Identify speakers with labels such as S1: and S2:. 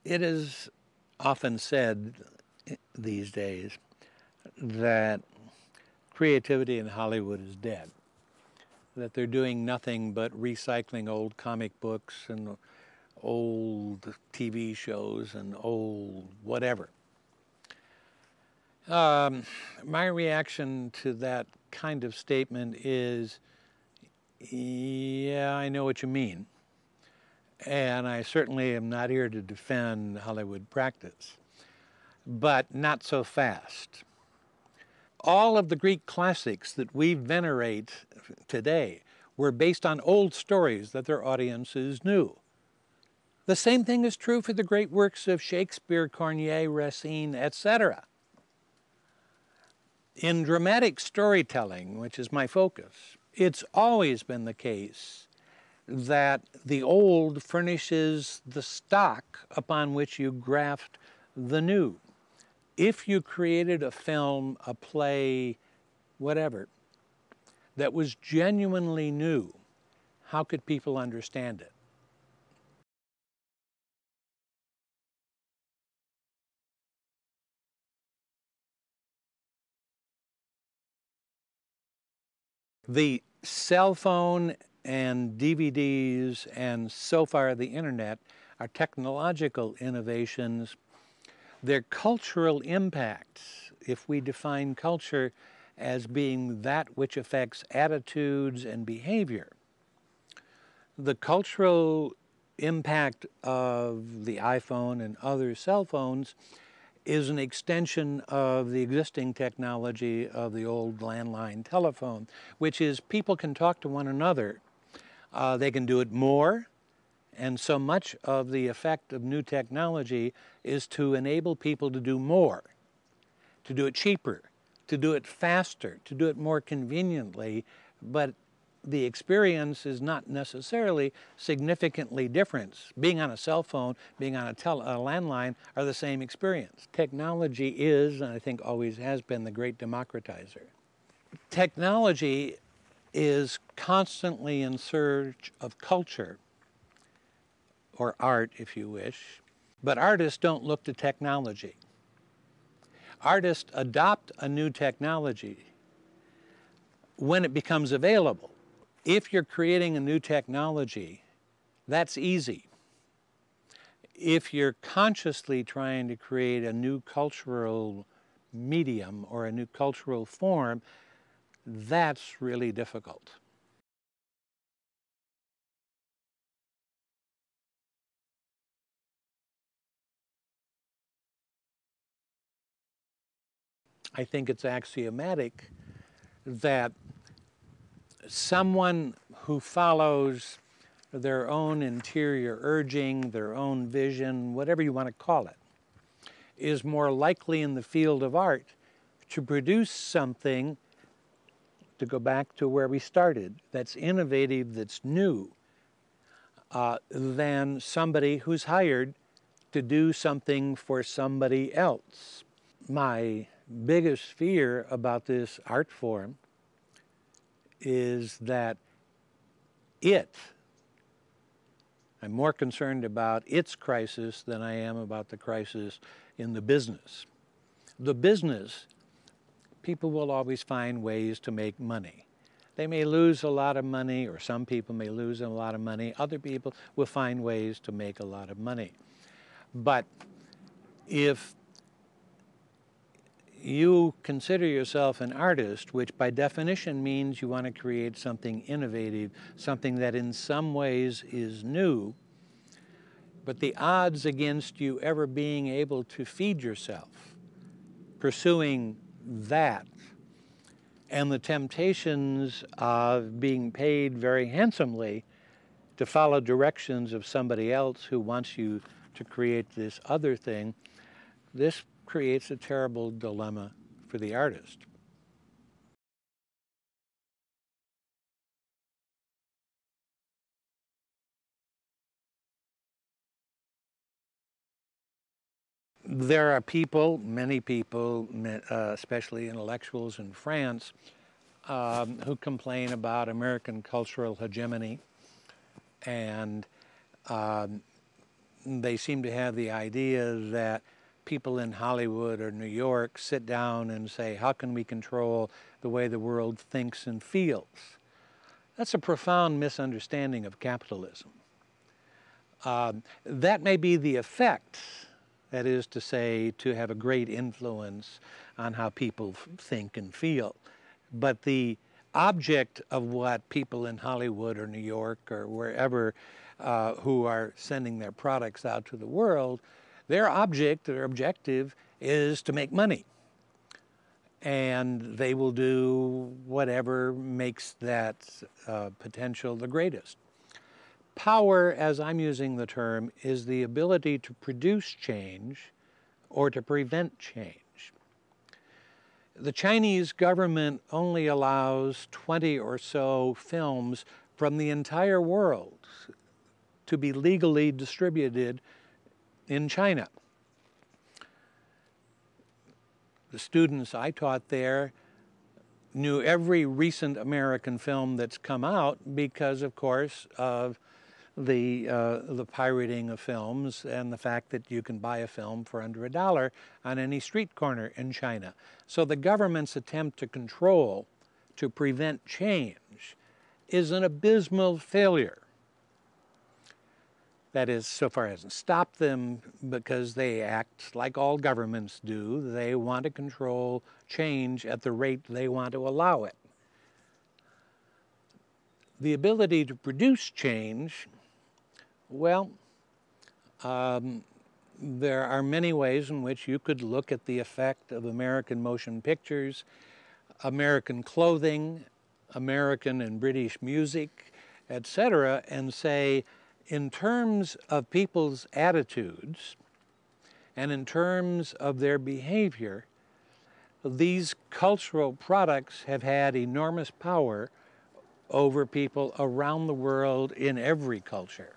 S1: It is often said these days that creativity in Hollywood is dead, that they're doing nothing but recycling old comic books and old TV shows and old whatever. My reaction to that kind of statement is, yeah, I know what you mean. And I certainly am not here to defend Hollywood practice, but not so fast. All of the Greek classics that we venerate today were based on old stories that their audiences knew. The same thing is true for the great works of Shakespeare, Corneille, Racine, etc. In dramatic storytelling, which is my focus, it's always been the case that the old furnishes the stock upon which you graft the new. If you created a film, a play, whatever, that was genuinely new, how could people understand it? The cell phone and DVDs and so far the internet are technological innovations. Their cultural impacts, if we define culture as being that which affects attitudes and behavior, the cultural impact of the iPhone and other cell phones is an extension of the existing technology of the old landline telephone, which is people can talk to one another. They can do it more, and so much of the effect of new technology is to enable people to do more, to do it cheaper, to do it faster, to do it more conveniently, but the experience is not necessarily significantly different. Being on a cell phone, being on a landline are the same experience. Technology is, and I think always has been, the great democratizer. Technology is constantly in search of culture, or art if you wish, but artists don't look to technology. Artists adopt a new technology when it becomes available. If you're creating a new technology, that's easy. If you're consciously trying to create a new cultural medium or a new cultural form, that's really difficult. I think it's axiomatic that someone who follows their own interior urging, their own vision, whatever you want to call it, is more likely in the field of art to produce something, to go back to where we started, that's innovative, that's new, than somebody who's hired to do something for somebody else. My biggest fear about this art form is that I'm more concerned about its crisis than I am about the crisis in the business. The business, people will always find ways to make money. They may lose a lot of money, or some people may lose a lot of money. Other people will find ways to make a lot of money. But if you consider yourself an artist, which by definition means you want to create something innovative, something that in some ways is new, but the odds against you ever being able to feed yourself pursuing that, and the temptations of being paid very handsomely to follow directions of somebody else who wants you to create this other thing, this creates a terrible dilemma for the artist. There are people, many people, especially intellectuals in France, who complain about American cultural hegemony and they seem to have the idea that people in Hollywood or New York sit down and say, how can we control the way the world thinks and feels? That's a profound misunderstanding of capitalism. That may be the effect, that is to say, to have a great influence on how people think and feel. But the object of what people in Hollywood or New York or wherever who are sending their products out to the world, their objective is to make money. And they will do whatever makes that potential the greatest. Power, as I'm using the term, is the ability to produce change or to prevent change. The Chinese government only allows 20 or so films from the entire world to be legally distributed in China. The students I taught there knew every recent American film that's come out because, of course, of the pirating of films and the fact that you can buy a film for under $1 on any street corner in China. So the government's attempt to control, to prevent change, is an abysmal failure. That is, so far hasn't stopped them because they act like all governments do. They want to control change at the rate they want to allow it. The ability to produce change, well, there are many ways in which you could look at the effect of American motion pictures, American clothing, American and British music, etc., and say, in terms of people's attitudes and in terms of their behavior, these cultural products have had enormous power over people around the world in every culture.